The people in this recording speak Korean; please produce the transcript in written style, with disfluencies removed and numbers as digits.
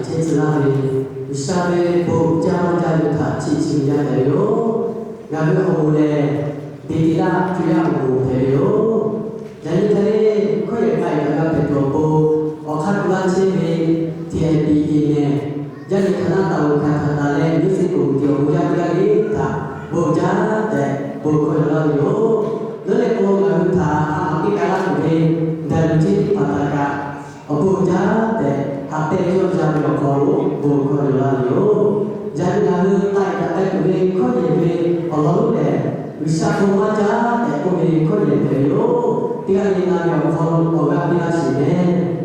제스나리 샤베 보자마자 같이 진행되요. 야그 오래 디디라 주야고 배요. 자니들이 코에 가이다가 배도고 어카구라치비 TNB에 자니 하나다고 가타달에 뮤직을 기억하자기 다 보자대 보고라요. 너네 보면 다 아기 가라고 달지 바다가 보자대 앞에 조자로 걸고 보고라요. 자니 나는 따이다 그게 코에 얼굴에 위사고마자 내고에 코에 배요. Tiga lima yang kalau orang tidak sini